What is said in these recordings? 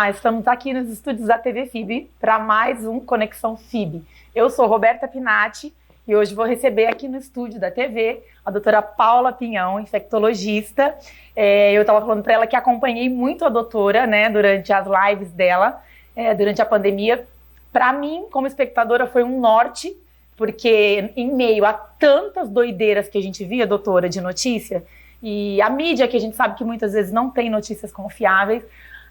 Olá, estamos aqui nos estúdios da TV FIB para mais um Conexão FIB. Eu sou Roberta Pinatti e hoje vou receber aqui no estúdio da TV a doutora Paula Pinhão, infectologista. Eu estava falando para ela que acompanhei muito a doutora, né, durante as lives dela, durante a pandemia. Para mim, como espectadora, foi um norte, porque em meio a tantas doideiras que a gente via, doutora, de notícia, e a mídia, que a gente sabe que muitas vezes não tem notícias confiáveis,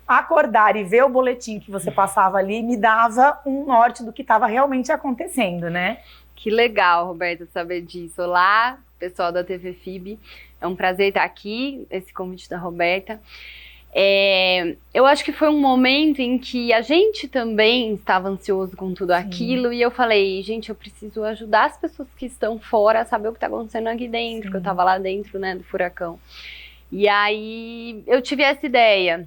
acordar e ver o boletim que você passava ali me dava um norte do que estava realmente acontecendo, né? Que legal, Roberta, saber disso. Olá, pessoal da TV FIB. É um prazer estar aqui, esse convite da Roberta. Eu acho que foi um momento em que a gente também estava ansioso com tudo aquilo, e eu falei, gente, eu preciso ajudar as pessoas que estão fora a saber o que está acontecendo aqui dentro, que eu estava lá dentro, né, do furacão. E aí eu tive essa ideia,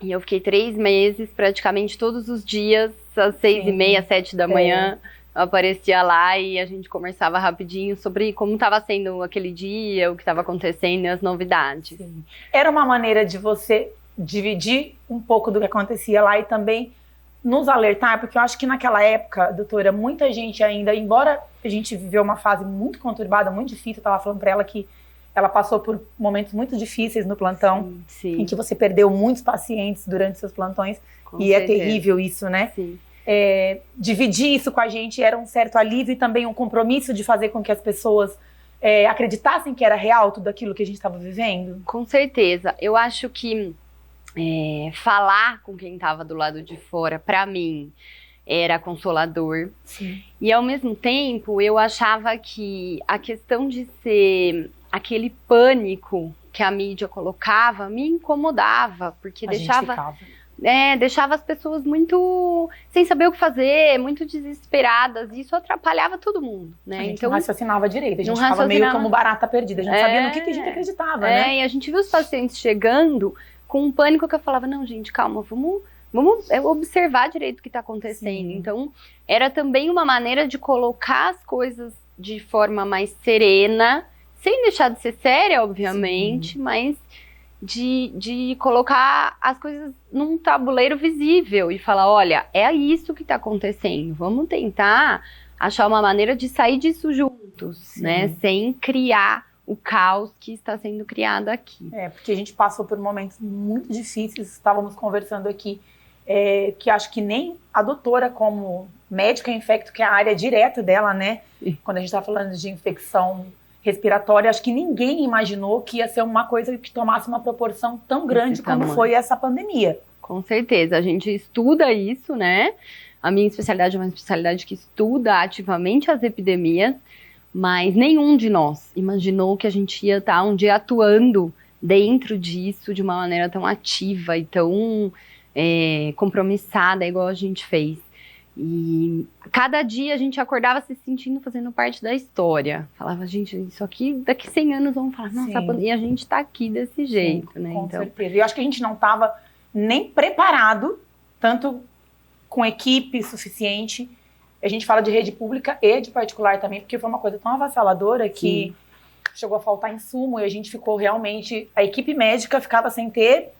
e eu fiquei 3 meses, praticamente todos os dias, às 6h30, 7 da manhã, eu aparecia lá e a gente conversava rapidinho sobre como estava sendo aquele dia, o que estava acontecendo e as novidades. Sim. Era uma maneira de você dividir um pouco do que acontecia lá e também nos alertar, porque eu acho que naquela época, doutora, muita gente ainda, embora a gente viveu uma fase muito conturbada, muito difícil, eu estava falando para ela que ela passou por momentos muito difíceis no plantão, sim. Em que você perdeu muitos pacientes durante seus plantões, Com e certeza. É terrível isso, né? Sim. Dividir isso com a gente era um certo alívio e também um compromisso de fazer com que as pessoas acreditassem que era real tudo aquilo que a gente estava vivendo? Com certeza. Eu acho que falar com quem estava do lado de fora, para mim, era consolador. Sim. E ao mesmo tempo, eu achava que a questão de ser aquele pânico que a mídia colocava me incomodava, porque deixava as pessoas muito sem saber o que fazer, muito desesperadas, e isso atrapalhava todo mundo, né? A gente então, não raciocinava direito, a gente ficava meio como barata perdida, a gente sabia no que a gente acreditava, né? E a gente viu os pacientes chegando com um pânico que eu falava, não, gente, calma, vamos observar direito o que está acontecendo. Sim. Então, era também uma maneira de colocar as coisas de forma mais serena, sem deixar de ser séria, obviamente, Sim. mas de colocar as coisas num tabuleiro visível e falar, olha, é isso que está acontecendo, vamos tentar achar uma maneira de sair disso juntos, Sim. né, sem criar o caos que está sendo criado aqui. Porque a gente passou por momentos muito difíceis, estávamos conversando aqui, que acho que nem a doutora, como médica infecto, que é a área direta dela, né, quando a gente está falando de infecção respiratória, acho que ninguém imaginou que ia ser uma coisa que tomasse uma proporção tão grande como foi essa pandemia. Com certeza, a gente estuda isso, né? A minha especialidade é uma especialidade que estuda ativamente as epidemias, mas nenhum de nós imaginou que a gente ia estar um dia atuando dentro disso de uma maneira tão ativa e tão compromissada, igual a gente fez. E cada dia a gente acordava se sentindo fazendo parte da história. Falava, gente, isso aqui daqui 100 anos vamos falar, nossa, e a gente tá aqui desse jeito, sim, né? Com certeza. E eu acho que a gente não estava nem preparado, tanto com equipe suficiente. A gente fala de rede pública e de particular também, porque foi uma coisa tão avassaladora que chegou a faltar insumo e a gente ficou realmente... A equipe médica ficava sem ter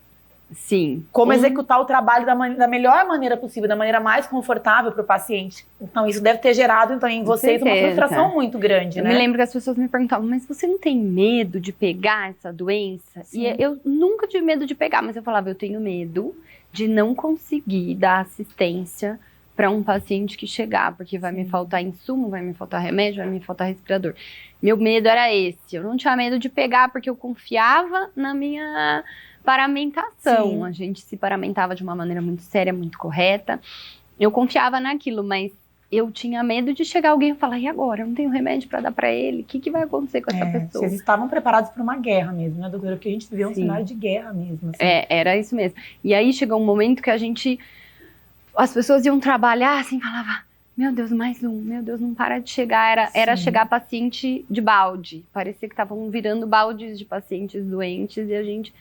como executar o trabalho da melhor maneira possível, da maneira mais confortável para o paciente. Então isso deve ter gerado em vocês uma frustração muito grande, né? Eu me lembro que as pessoas me perguntavam, mas você não tem medo de pegar essa doença? Sim. E eu nunca tive medo de pegar, mas eu falava, eu tenho medo de não conseguir dar assistência para um paciente que chegar, porque vai me faltar insumo, vai me faltar remédio, vai me faltar respirador. Meu medo era esse. Eu não tinha medo de pegar porque eu confiava na minha paramentação. Sim. A gente se paramentava de uma maneira muito séria, muito correta. Eu confiava naquilo, mas eu tinha medo de chegar alguém e falar, e agora? Eu não tenho remédio para dar para ele? O que vai acontecer com essa pessoa? Vocês estavam preparados para uma guerra mesmo, né, doutora? Porque a gente viveu um cenário de guerra mesmo. Assim. Era isso mesmo. E aí chegou um momento que as pessoas iam trabalhar assim, falava, meu Deus, mais um, meu Deus, não para de chegar. Era chegar paciente de balde. Parecia que estavam virando baldes de pacientes doentes e a gente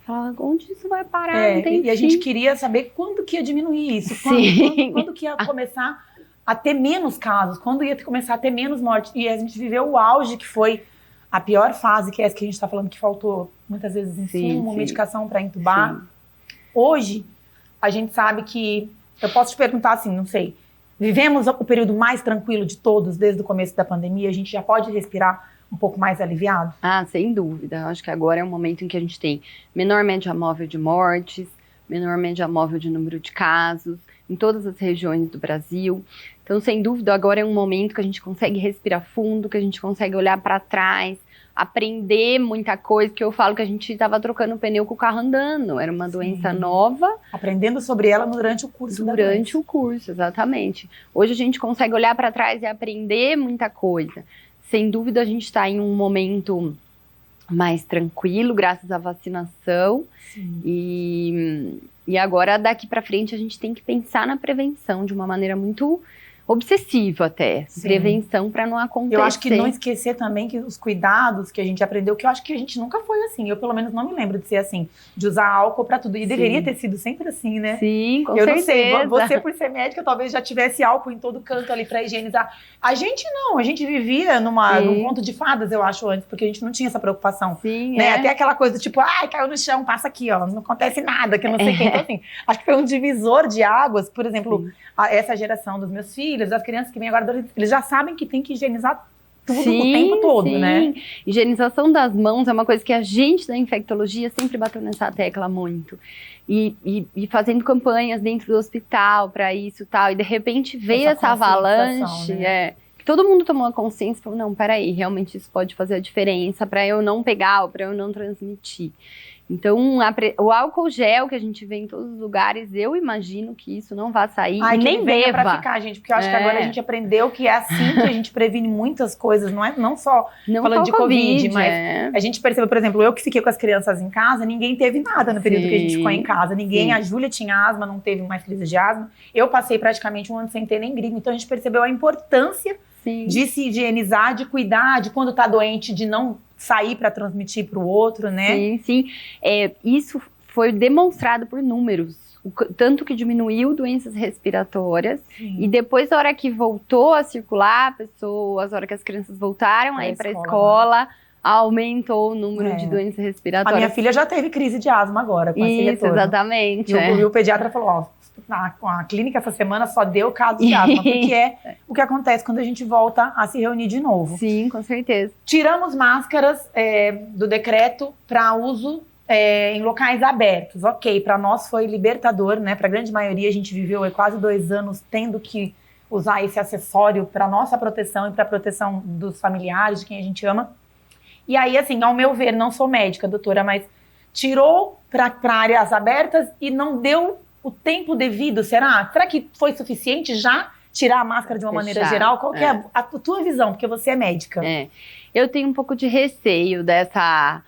falava, onde isso vai parar? Não tem fim. A gente queria saber quando que ia diminuir isso, quando que ia começar a ter menos casos, quando ia começar a ter menos mortes. E a gente viveu o auge, que foi a pior fase, que é essa que a gente está falando, que faltou muitas vezes insumo, medicação para entubar. Hoje, a gente sabe que, eu posso te perguntar assim, não sei, vivemos o período mais tranquilo de todos desde o começo da pandemia, a gente já pode respirar um pouco mais aliviado? Ah, sem dúvida. Eu acho que agora é um momento em que a gente tem menor média móvel de mortes, menor média móvel de número de casos, em todas as regiões do Brasil. Então, sem dúvida, agora é um momento que a gente consegue respirar fundo, que a gente consegue olhar para trás, aprender muita coisa, que eu falo que a gente estava trocando pneu com o carro andando, era uma doença nova. Aprendendo sobre ela durante o curso da doença. Durante o curso, exatamente. Hoje a gente consegue olhar para trás e aprender muita coisa. Sem dúvida, a gente está em um momento mais tranquilo, graças à vacinação. E agora, daqui para frente, a gente tem que pensar na prevenção de uma maneira muito obsessiva até. Sim. Prevenção para não acontecer. Eu acho que não esquecer também que os cuidados que a gente aprendeu, que eu acho que a gente nunca foi assim. Eu, pelo menos, não me lembro de ser assim, de usar álcool para tudo. E sim, deveria ter sido sempre assim, né? Sim, com certeza. Eu não sei, você por ser médica, talvez já tivesse álcool em todo canto ali para higienizar. A gente não, a gente vivia num conto de fadas, eu acho, antes, porque a gente não tinha essa preocupação. Sim, né? Até aquela coisa do tipo, ai, caiu no chão, passa aqui, ó, não acontece nada, que não sei o quê. Então, assim, acho que foi um divisor de águas, por exemplo, essa geração dos meus filhos, as crianças que vêm agora, eles já sabem que tem que higienizar tudo o tempo todo, né? Higienização das mãos é uma coisa que a gente da infectologia sempre bateu nessa tecla muito. E fazendo campanhas dentro do hospital para isso e tal. E de repente veio essa avalanche, né? Que todo mundo tomou a consciência e falou, não, peraí, realmente isso pode fazer a diferença para eu não pegar ou para eu não transmitir. Então, o álcool gel que a gente vê em todos os lugares, eu imagino que isso não vai sair e nem deva. Pra ficar, gente, porque eu acho que agora a gente aprendeu que é assim que a gente previne muitas coisas, não só falando de Covid, mas a gente percebeu, por exemplo, eu que fiquei com as crianças em casa, ninguém teve nada no período que a gente ficou em casa, a Júlia tinha asma, não teve mais crise de asma, eu passei praticamente um ano sem ter nem gripe, então a gente percebeu a importância de se higienizar, de cuidar, de quando tá doente, de não sair para transmitir para o outro, né? Sim. Isso foi demonstrado por números. Tanto que diminuiu doenças respiratórias. E depois, na hora que voltou a circular, a hora que as crianças voltaram aí para a escola, aumentou o número de doenças respiratórias. A minha filha já teve crise de asma agora, com esse retorno. Exatamente. E o pediatra falou, ó, a clínica essa semana só deu caso de asma, porque é o que acontece quando a gente volta a se reunir de novo. Sim, com certeza. Tiramos máscaras do decreto para uso em locais abertos. Ok, para nós foi libertador, né? Para a grande maioria a gente viveu quase 2 anos tendo que usar esse acessório para nossa proteção e para a proteção dos familiares, de quem a gente ama. E aí, assim, ao meu ver, não sou médica, doutora, mas tirou para áreas abertas e não deu o tempo devido, será? Será que foi suficiente já tirar a máscara de uma maneira geral? Qual que é a tua visão? Porque você é médica. Eu tenho um pouco de receio dessa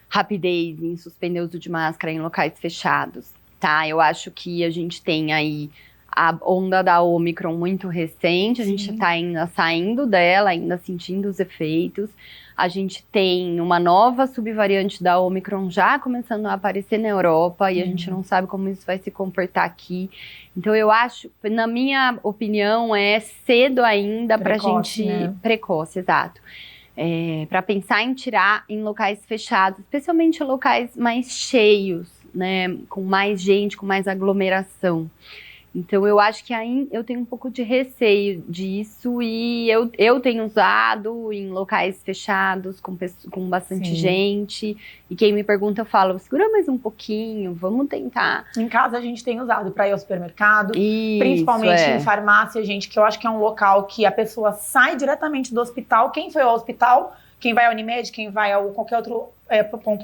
rapidez em suspender o uso de máscara em locais fechados, tá? Eu acho que a gente tem aí a onda da Omicron muito recente, a gente tá ainda saindo dela, ainda sentindo os efeitos. A gente tem uma nova subvariante da Omicron já começando a aparecer na Europa e a gente não sabe como isso vai se comportar aqui. Então eu acho, na minha opinião, é cedo ainda pra gente... Precoce, exato. Para pensar em tirar em locais fechados, especialmente locais mais cheios, né? Com mais gente, com mais aglomeração. Então, eu acho que eu tenho um pouco de receio disso e eu tenho usado em locais fechados, com bastante gente. E quem me pergunta, eu falo, segura mais um pouquinho, vamos tentar. Em casa, a gente tem usado para ir ao supermercado, principalmente em farmácia, gente, que eu acho que é um local que a pessoa sai diretamente do hospital. Quem foi ao hospital, quem vai ao Unimed, quem vai a qualquer outro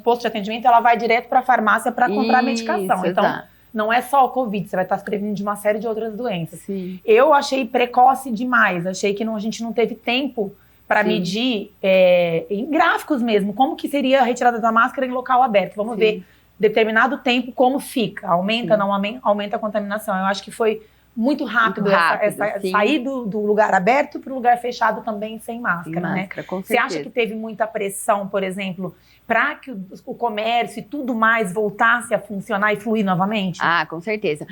posto de atendimento, ela vai direto para a farmácia para comprar medicação. Então, não é só o Covid, você vai estar se prevenindo de uma série de outras doenças. Eu achei precoce demais, achei que a gente não teve tempo para medir em gráficos mesmo, como que seria a retirada da máscara em local aberto. Vamos ver, determinado tempo, como fica. Aumenta, não aumenta a contaminação. Eu acho que foi muito rápido, essa sair do lugar aberto para o lugar fechado também sem máscara, né? Você acha que teve muita pressão, por exemplo, para que o comércio e tudo mais voltasse a funcionar e fluir novamente? Ah, com certeza.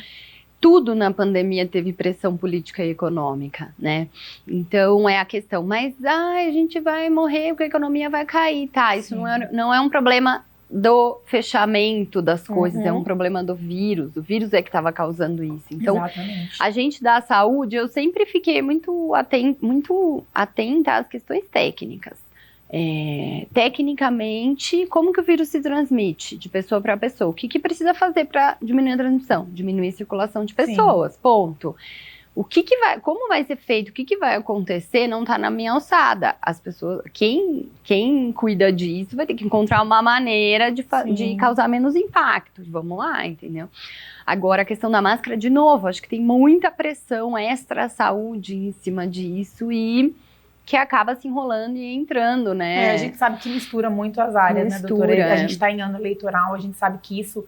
Tudo na pandemia teve pressão política e econômica, né? Então é a questão, mas a gente vai morrer porque a economia vai cair, tá? Isso não é um problema do fechamento das coisas, é um problema do vírus. O vírus é que estava causando isso. Então, Exatamente. a gente da saúde, eu sempre fiquei muito atenta às questões técnicas. Tecnicamente, como que o vírus se transmite de pessoa para pessoa? O que precisa fazer para diminuir a transmissão? Diminuir a circulação de pessoas, ponto. Como vai ser feito, o que vai acontecer, não está na minha alçada. As pessoas, quem cuida disso vai ter que encontrar uma maneira de causar menos impacto. Vamos lá, entendeu? Agora, a questão da máscara, de novo, acho que tem muita pressão extra saúde em cima disso e que acaba se enrolando e entrando, né? A gente sabe que mistura muito as áreas, né, doutora? A gente está em ano eleitoral, a gente sabe que isso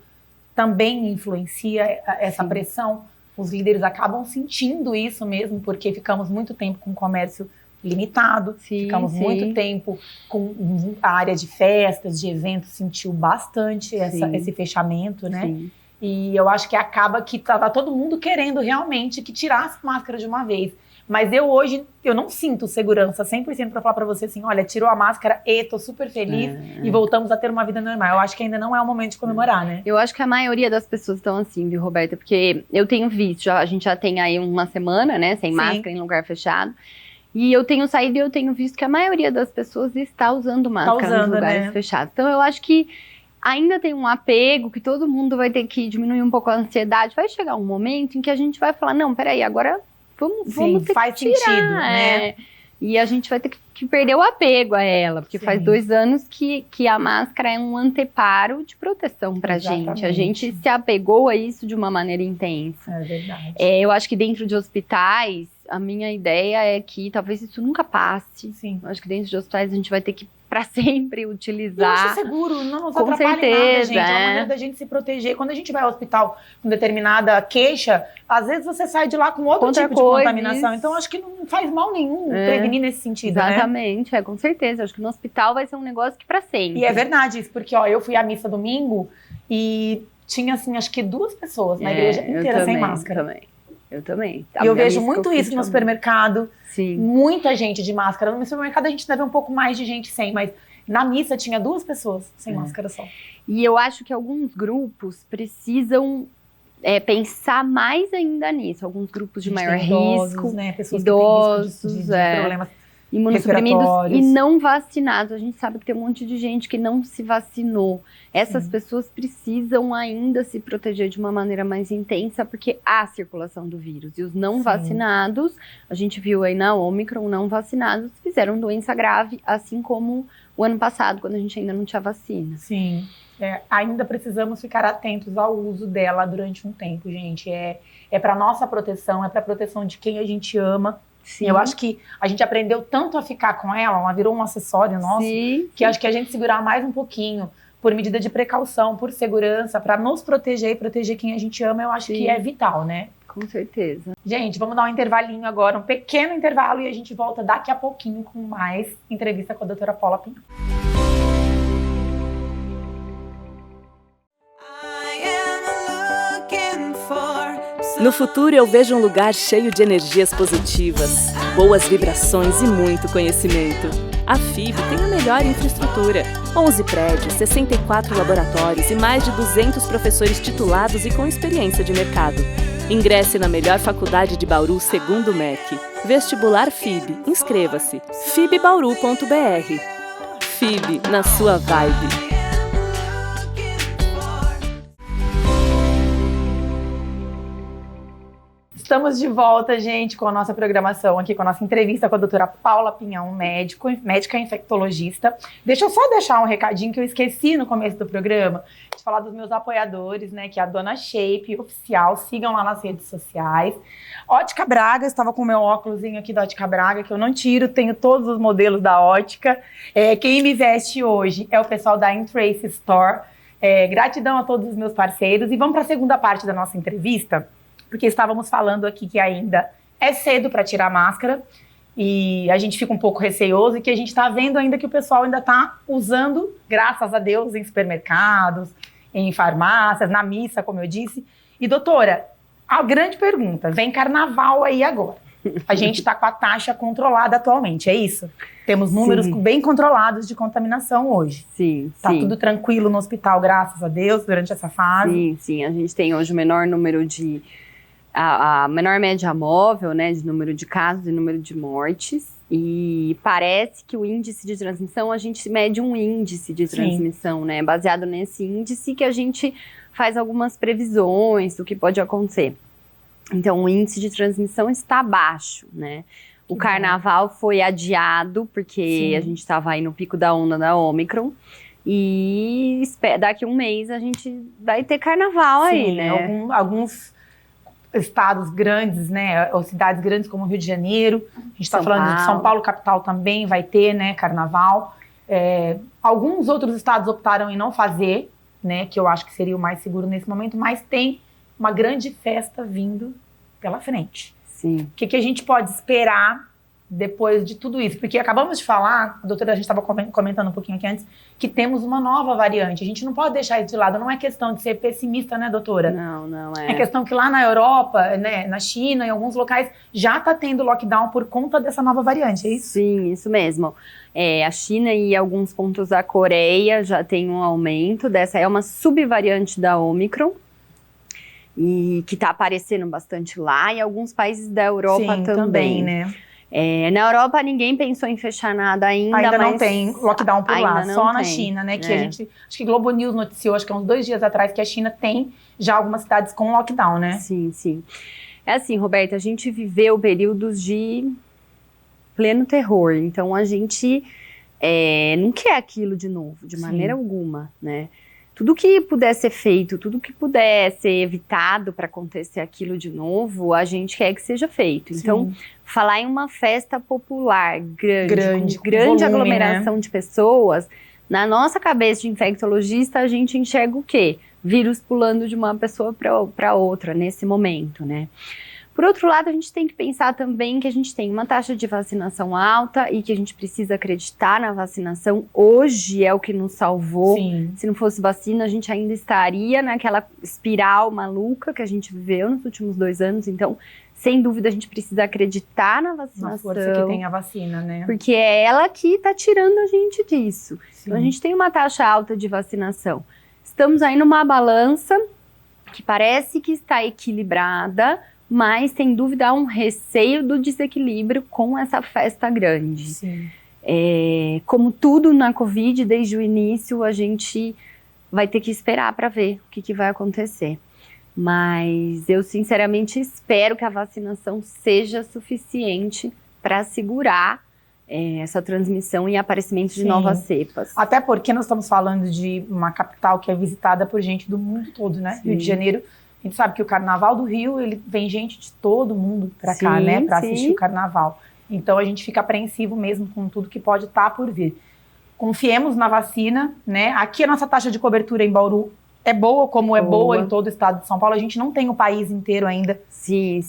também influencia essa pressão. Os líderes acabam sentindo isso mesmo, porque ficamos muito tempo com o comércio limitado, ficamos muito tempo com a área de festas, de eventos, sentiu bastante esse fechamento, né? Sim. E eu acho que acaba que tava todo mundo querendo realmente que tirasse a máscara de uma vez. Mas hoje, eu não sinto segurança 100% para falar para você assim, olha, tirou a máscara e tô super feliz e voltamos a ter uma vida normal. Eu acho que ainda não é o momento de comemorar, né? Eu acho que a maioria das pessoas estão assim, viu, Roberta? Porque eu tenho visto, a gente já tem aí uma semana, né, sem máscara em lugar fechado. E eu tenho saído e eu tenho visto que a maioria das pessoas está usando máscara nos lugares fechados. Então eu acho que ainda tem um apego, que todo mundo vai ter que diminuir um pouco a ansiedade. Vai chegar um momento em que a gente vai falar, não, peraí, agora vamos ter faz que tirar, sentido, né? E a gente vai ter que perder o apego a ela, porque faz 2 anos que a máscara é um anteparo de proteção pra gente. A gente se apegou a isso de uma maneira intensa. É verdade. Eu acho que dentro de hospitais, a minha ideia é que talvez isso nunca passe. Sim. Eu acho que dentro de hospitais a gente vai ter que para sempre utilizar. Eu acho seguro, não nos atrapalha nada, gente. É uma maneira da gente se proteger. Quando a gente vai ao hospital com determinada queixa, às vezes você sai de lá com outro tipo de contaminação. Então, acho que não faz mal nenhum prevenir nesse sentido, exatamente, com certeza. Acho que no hospital vai ser um negócio que para sempre. E é verdade isso, porque eu fui à missa domingo e tinha, assim, acho que 2 pessoas na igreja inteira sem máscara. Eu também. E eu vejo muito isso no supermercado. Sim. Muita gente de máscara. No supermercado a gente deve um pouco mais de gente sem, mas na missa tinha 2 pessoas sem máscara só. E eu acho que alguns grupos precisam pensar mais ainda nisso. Alguns grupos de maior risco, né? Pessoas idosos, que têm risco de problemas imunossuprimidos e não vacinados. A gente sabe que tem um monte de gente que não se vacinou. Essas pessoas precisam ainda se proteger de uma maneira mais intensa, porque há circulação do vírus. E os não vacinados, a gente viu aí na Ômicron, não vacinados fizeram doença grave, assim como o ano passado, quando a gente ainda não tinha vacina. Sim. Ainda precisamos ficar atentos ao uso dela durante um tempo, gente. É para nossa proteção, é para proteção de quem a gente ama. Sim. Eu acho que a gente aprendeu tanto a ficar com ela virou um acessório nosso, que acho que a gente segurar mais um pouquinho, por medida de precaução, por segurança, para nos proteger e proteger quem a gente ama, eu acho que é vital, né? Com certeza. Gente, vamos dar um intervalinho agora, um pequeno intervalo, e a gente volta daqui a pouquinho com mais entrevista com a doutora Paula Pinhão. No futuro, eu vejo um lugar cheio de energias positivas, boas vibrações e muito conhecimento. A FIB tem a melhor infraestrutura. 11 prédios, 64 laboratórios e mais de 200 professores titulados e com experiência de mercado. Ingresse na melhor faculdade de Bauru segundo o MEC. Vestibular FIB. Inscreva-se. fibbauru.br. FIB, na sua vibe. Estamos de volta, gente, com a nossa programação aqui, com a nossa entrevista com a doutora Paula Pinhão, médica infectologista. Deixa eu só deixar um recadinho que eu esqueci no começo do programa, de falar dos meus apoiadores, né, que é a Dona Shape Oficial, sigam lá nas redes sociais. Ótica Braga, estava com o meu óculosinho aqui da Ótica Braga, que eu não tiro, tenho todos os modelos da ótica. Quem me veste hoje é o pessoal da Intrace Store. Gratidão a todos os meus parceiros. E vamos para a segunda parte da nossa entrevista, porque estávamos falando aqui que ainda é cedo para tirar a máscara e a gente fica um pouco receoso e que a gente está vendo ainda que o pessoal ainda está usando, graças a Deus, em supermercados, em farmácias, na missa, como eu disse. E doutora, a grande pergunta, vem carnaval aí agora. a gente está com a taxa controlada atualmente, é isso? Temos números bem controlados de contaminação hoje. Sim, Tá tudo tranquilo no hospital, graças a Deus, durante essa fase. Sim, sim. A gente tem hoje o menor número de... A menor média móvel, né, de número de casos e número de mortes. E parece que o índice de transmissão, a gente mede um índice de transmissão, né? Baseado nesse índice que a gente faz algumas previsões do que pode acontecer. Então, o índice de transmissão está baixo, né? O carnaval foi adiado, porque a gente estava aí no pico da onda da Ômicron. E daqui um mês a gente vai ter carnaval aí, né? Alguns estados grandes, né? Ou cidades grandes como o Rio de Janeiro. A gente está falando de São Paulo, capital também vai ter, né? Carnaval. Alguns outros estados optaram em não fazer, né? Que eu acho que seria o mais seguro nesse momento, mas tem uma grande festa vindo pela frente. Sim. O que a gente pode esperar depois de tudo isso? Porque acabamos de falar, doutora, a gente estava comentando um pouquinho aqui antes, que temos uma nova variante. A gente não pode deixar isso de lado. Não é questão de ser pessimista, né, doutora? Não é. É questão que lá na Europa, né, na China, em alguns locais, já está tendo lockdown por conta dessa nova variante, é isso? Sim, isso mesmo. A China e alguns pontos da Coreia já tem um aumento dessa. É uma subvariante da Ômicron. E que está aparecendo bastante lá, e alguns países da Europa também, né? Na Europa ninguém pensou em fechar nada ainda. Ainda não tem lockdown por lá, só na tem. China, né? Que a gente, acho que Globo News noticiou, acho que há uns 2 dias atrás, que a China tem já algumas cidades com lockdown, né? Sim, sim. É assim, Roberta, a gente viveu períodos de pleno terror, então a gente não quer aquilo de novo, de maneira alguma, né? Tudo que puder ser feito, tudo que puder ser evitado para acontecer aquilo de novo, a gente quer que seja feito. Então, falar em uma festa popular grande com grande volume, aglomeração, né, de pessoas, na nossa cabeça de infectologista, a gente enxerga o quê? Vírus pulando de uma pessoa para outra nesse momento, né? Por outro lado, a gente tem que pensar também que a gente tem uma taxa de vacinação alta e que a gente precisa acreditar na vacinação. Hoje é o que nos salvou. Sim. Se não fosse vacina, a gente ainda estaria naquela espiral maluca que a gente viveu nos últimos 2 anos. Então, sem dúvida, a gente precisa acreditar na vacinação. Na força que tem a vacina, né? Porque é ela que está tirando a gente disso. Sim. Então, a gente tem uma taxa alta de vacinação. Estamos aí numa balança que parece que está equilibrada, mas, sem dúvida, há um receio do desequilíbrio com essa festa grande. Sim. Como tudo na Covid, desde o início, a gente vai ter que esperar para ver o que vai acontecer. Mas eu, sinceramente, espero que a vacinação seja suficiente para segurar essa transmissão e aparecimento de novas cepas. Até porque nós estamos falando de uma capital que é visitada por gente do mundo todo, né? Sim. Rio de Janeiro. A gente sabe que o Carnaval do Rio, vem gente de todo mundo para cá, né? Para assistir o Carnaval. Então, a gente fica apreensivo mesmo com tudo que pode estar por vir. Confiemos na vacina, né? Aqui a nossa taxa de cobertura em Bauru é boa, como é boa em todo o estado de São Paulo. A gente não tem o país inteiro ainda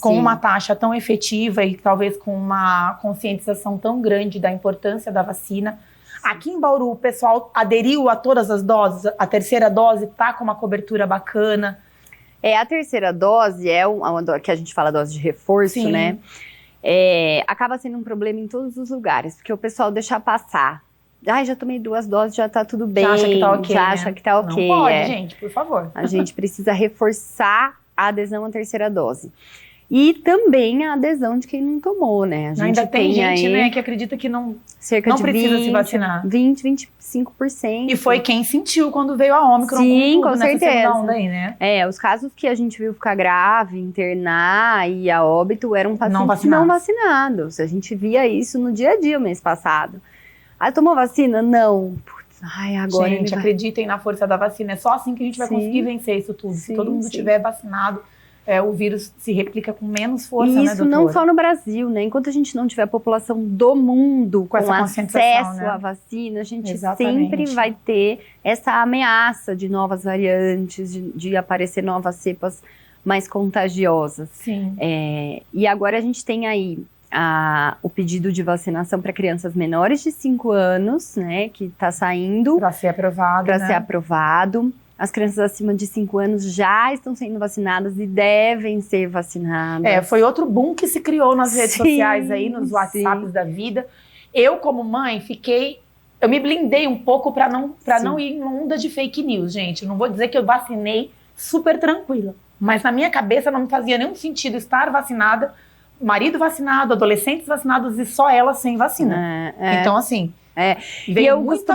com uma taxa tão efetiva e talvez com uma conscientização tão grande da importância da vacina. Aqui em Bauru, o pessoal aderiu a todas as doses. A terceira dose está com uma cobertura bacana. A terceira dose que a gente fala dose de reforço, né? Acaba sendo um problema em todos os lugares, porque o pessoal deixa passar. Já tomei 2 doses, já tá tudo bem. Já acha que tá ok, já acha que tá ok. Não pode, gente, por favor. A gente precisa reforçar a adesão à terceira dose. E também a adesão de quem não tomou, né? A gente ainda tem gente, né, que acredita que não precisa se vacinar. 25%. E foi quem sentiu quando veio a Ômicron. Sim, com certeza. Onda aí, né? Os casos que a gente viu ficar grave, internar e a óbito eram pacientes não vacinados. A gente via isso no dia a dia o mês passado. Tomou vacina? Não. Agora gente, acreditem na força da vacina. É só assim que a gente vai conseguir vencer isso tudo. Se todo mundo estiver vacinado, o vírus se replica com menos força, e isso, né, não só no Brasil, né? Enquanto a gente não tiver a população do mundo com acesso à vacina, a gente sempre vai ter essa ameaça de novas variantes, de aparecer novas cepas mais contagiosas. Sim. E agora a gente tem aí o pedido de vacinação para crianças menores de 5 anos, né? Que está saindo. Para ser aprovado, Para ser aprovado. as crianças acima de 5 anos já estão sendo vacinadas e devem ser vacinadas. Foi outro boom que se criou nas redes sociais aí, nos WhatsApps da vida. Eu, como mãe, eu me blindei um pouco para não ir em onda de fake news, gente. Eu não vou dizer que eu vacinei super tranquila, mas na minha cabeça não me fazia nenhum sentido estar vacinada, marido vacinado, adolescentes vacinados e só ela sem vacina. Então, assim, veio muita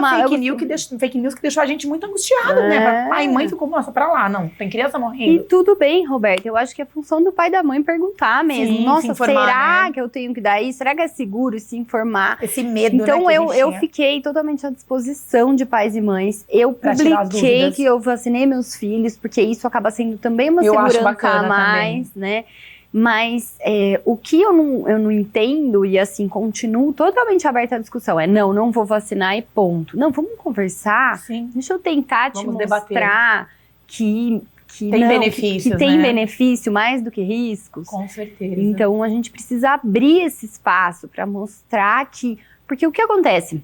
fake news que deixou a gente muito angustiada, né? Pai e mãe ficou, nossa, pra lá, não, tem criança morrendo. E tudo bem, Roberta, eu acho que é função do pai e da mãe perguntar mesmo. Sim, nossa, informar, será né? que eu tenho que dar isso? Será que é seguro se informar? Esse medo, então, né, eu fiquei totalmente à disposição de pais e mães. Eu publiquei que eu vacinei meus filhos, porque isso acaba sendo também uma segurança a mais, né? Mas o que eu não entendo, e assim, continuo totalmente aberta à discussão, não vou vacinar e ponto. Não, vamos conversar. Sim. Deixa eu tentar te mostrar que tem benefícios, que tem benefício mais do que riscos. Com certeza. Então, a gente precisa abrir esse espaço para mostrar que... Porque o que acontece?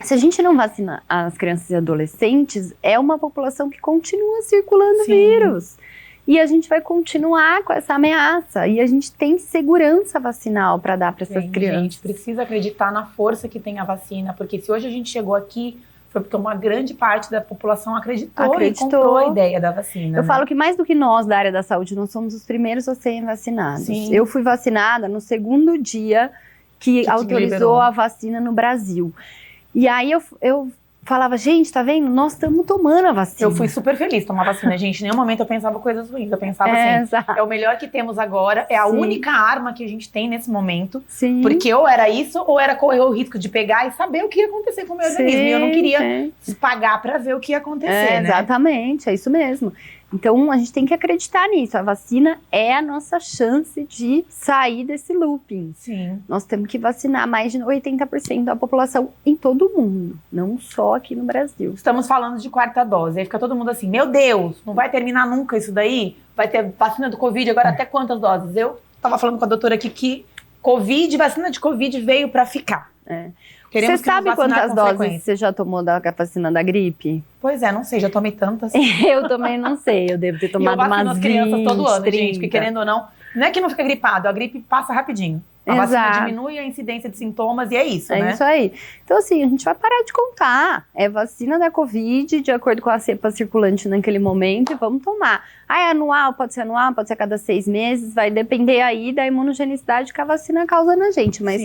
Se a gente não vacina as crianças e adolescentes, é uma população que continua circulando vírus. E a gente vai continuar com essa ameaça. E a gente tem segurança vacinal para dar para essas crianças. A gente precisa acreditar na força que tem a vacina. Porque se hoje a gente chegou aqui, foi porque uma grande parte da população acreditou e comprou a ideia da vacina. Eu falo que mais do que nós da área da saúde, nós somos os primeiros a serem vacinados. Sim. Eu fui vacinada no segundo dia que autorizou a vacina no Brasil. E aí eu falava, gente, tá vendo? Nós estamos tomando a vacina. Eu fui super feliz tomar vacina, gente. Em nenhum momento eu pensava coisas ruins. Eu pensava assim, exato. É o melhor que temos agora. É a única arma que a gente tem nesse momento. Sim. Porque ou era isso, ou era correr o risco de pegar e saber o que ia acontecer com o meu organismo. E eu não queria pagar pra ver o que ia acontecer, né? Exatamente, é isso mesmo. Então, a gente tem que acreditar nisso. A vacina é a nossa chance de sair desse looping. Sim. Nós temos que vacinar mais de 80% da população em todo o mundo, não só aqui no Brasil. Estamos falando de 4ª dose. Aí fica todo mundo assim, meu Deus, não vai terminar nunca isso daí? Vai ter vacina do Covid agora até quantas doses? Eu estava falando com a doutora aqui que vacina de Covid veio para ficar. Você sabe quantas doses você já tomou da vacina da gripe? Pois não sei, já tomei tantas. Eu também não sei, eu devo ter tomado umas 20, as crianças todo ano, 30. gente, porque querendo ou não é que não fica gripado, a gripe passa rapidinho. A vacina diminui a incidência de sintomas e é isso, né? É isso aí. Então, assim, a gente vai parar de contar. É vacina da Covid, de acordo com a cepa circulante naquele momento, e vamos tomar. É anual, pode ser a cada 6 meses, vai depender aí da imunogenicidade que a vacina causa na gente. Mas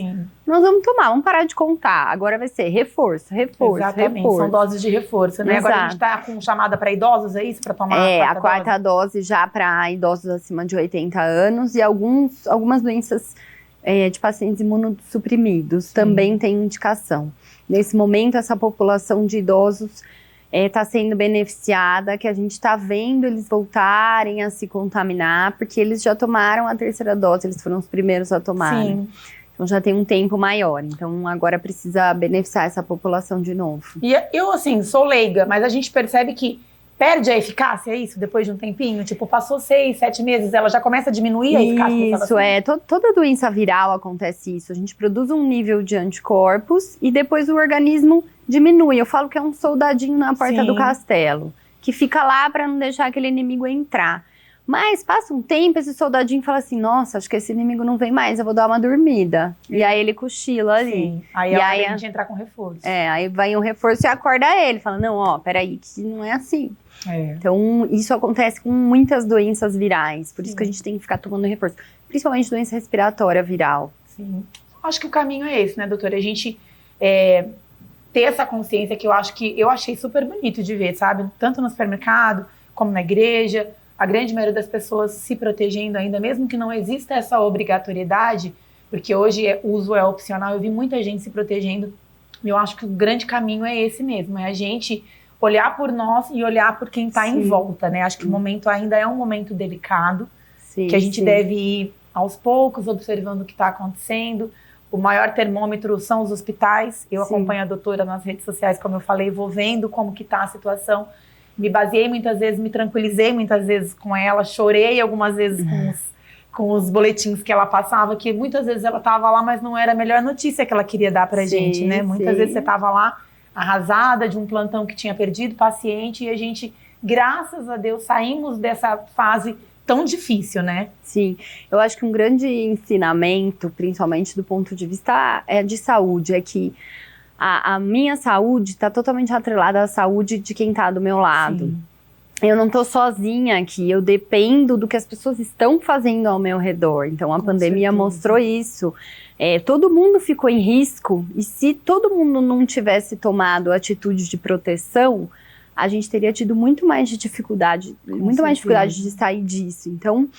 nós vamos tomar, vamos parar de contar. Agora vai ser reforço. Exatamente, são doses de reforço, né? Agora a gente tá com chamada para idosos, é isso? Para tomar a 4ª dose já para idosos acima de 80 anos e algumas doenças de pacientes imunossuprimidos também tem indicação. Nesse momento, essa população de idosos está sendo beneficiada, que a gente está vendo eles voltarem a se contaminar, porque eles já tomaram a 3ª dose, eles foram os primeiros a tomarem. Sim. Então já tem um tempo maior, então agora precisa beneficiar essa população de novo. E eu, assim, sou leiga, mas a gente percebe que perde a eficácia, é isso? Depois de um tempinho? Tipo, passou 6, 7 meses, ela já começa a diminuir a eficácia? Isso, toda doença viral acontece isso. A gente produz um nível de anticorpos e depois o organismo diminui. Eu falo que é um soldadinho na porta do castelo, que fica lá para não deixar aquele inimigo entrar. Mas passa um tempo, esse soldadinho fala assim, nossa, acho que esse inimigo não vem mais, eu vou dar uma dormida. E aí ele cochila ali. Sim. Aí a gente entrar com reforço. Aí vai um reforço e acorda ele, fala, não, peraí, que não é assim. Então, isso acontece com muitas doenças virais, por isso que a gente tem que ficar tomando reforço. Principalmente doença respiratória viral. Sim. Acho que o caminho é esse, né, doutora? A gente ter essa consciência que eu achei super bonito de ver, sabe? Tanto no supermercado, como na igreja, a grande maioria das pessoas se protegendo ainda, mesmo que não exista essa obrigatoriedade, porque hoje o uso é opcional, eu vi muita gente se protegendo. Eu acho que o grande caminho é esse mesmo, é a gente olhar por nós e olhar por quem está em volta, né? Acho que o momento ainda é um momento delicado, que a gente deve ir aos poucos, observando o que está acontecendo. O maior termômetro são os hospitais. Eu acompanho a doutora nas redes sociais, como eu falei, vou vendo como que está a situação. Me baseei muitas vezes, me tranquilizei muitas vezes com ela, chorei algumas vezes com os boletins que ela passava, que muitas vezes ela estava lá, mas não era a melhor notícia que ela queria dar pra gente, né? Muitas vezes você estava lá arrasada de um plantão que tinha perdido paciente e a gente graças a Deus, saímos dessa fase tão difícil, né? Sim, eu acho que um grande ensinamento, principalmente do ponto de vista de saúde, é que a minha saúde está totalmente atrelada à saúde de quem está do meu lado. Sim. Eu não estou sozinha aqui, eu dependo do que as pessoas estão fazendo ao meu redor. Então, a pandemia mostrou isso. Todo mundo ficou em risco, e se todo mundo não tivesse tomado atitude de proteção, a gente teria tido muito mais dificuldade de sair disso. Então,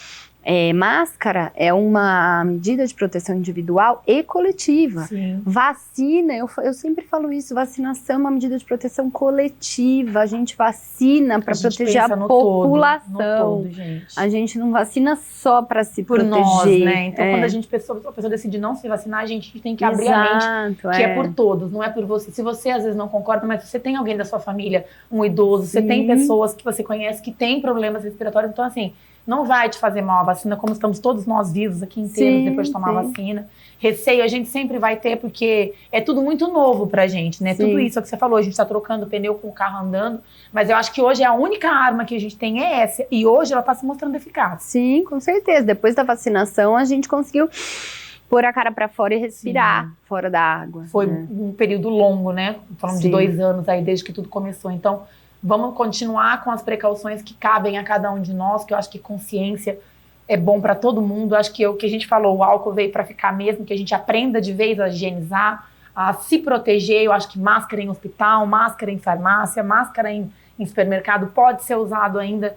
máscara é uma medida de proteção individual e coletiva. Sim. Vacina, eu sempre falo isso, vacinação é uma medida de proteção coletiva. A gente vacina para proteger a população. No todo, gente. A gente não vacina só para se proteger. Nós, né? Então, quando a pessoa decide não se vacinar, a gente tem que abrir a mente, que é por todos, não é por você. Se você às vezes não concorda, mas você tem alguém da sua família, um idoso, você tem pessoas que você conhece que têm problemas respiratórios, então assim, não vai te fazer mal a vacina, como estamos todos nós vivos aqui inteiros depois de tomar a vacina. Receio a gente sempre vai ter, porque é tudo muito novo pra gente, né? Tudo isso que você falou, a gente tá trocando pneu com o carro andando, mas eu acho que hoje a única arma que a gente tem é essa, e hoje ela tá se mostrando eficaz. Sim, com certeza. Depois da vacinação, a gente conseguiu pôr a cara pra fora e respirar fora da água. Foi um período longo, né? Falando de 2 anos aí, desde que tudo começou. Então, vamos continuar com as precauções que cabem a cada um de nós, que eu acho que consciência é bom para todo mundo. Eu acho que o que a gente falou, o álcool veio para ficar mesmo, que a gente aprenda de vez a higienizar, a se proteger. Eu acho que máscara em hospital, máscara em farmácia, máscara em supermercado pode ser usado ainda.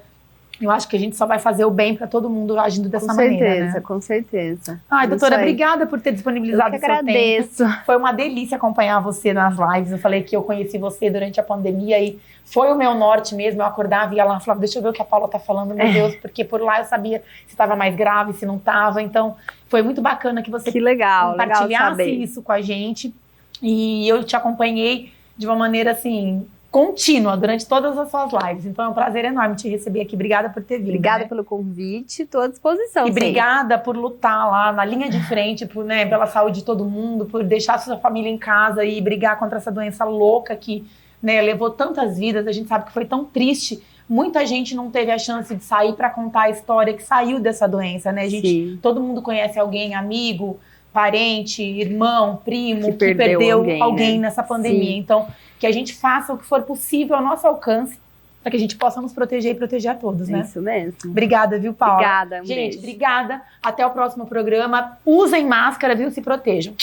Eu acho que a gente só vai fazer o bem para todo mundo agindo dessa maneira, né? Com certeza. Ai, doutora, obrigada por ter disponibilizado o seu agradeço. tempo. Foi uma delícia acompanhar você nas lives. Eu falei que eu conheci você durante a pandemia e foi o meu norte mesmo. Eu acordava e ia lá e falava, deixa eu ver o que a Paula tá falando, meu Deus, porque por lá eu sabia se estava mais grave, se não estava. Então, foi muito bacana que você compartilhasse isso com a gente. E eu te acompanhei de uma maneira, assim, contínua durante todas as suas lives. Então é um prazer enorme te receber aqui. Obrigada por ter vindo. Obrigada pelo convite, estou à disposição. E obrigada por lutar lá na linha de frente, pela saúde de todo mundo, por deixar a sua família em casa e brigar contra essa doença louca que, né, levou tantas vidas. A gente sabe que foi tão triste. Muita gente não teve a chance de sair para contar a história que saiu dessa doença, né? Todo mundo conhece alguém, amigo, parente, irmão, primo, que perdeu alguém nessa pandemia. Sim. Então, que a gente faça o que for possível ao nosso alcance para que a gente possa nos proteger e proteger a todos, né? Isso mesmo. Obrigada, viu, Paula? Obrigada, gente, obrigada. Até o próximo programa. Usem máscara, viu? Se protejam.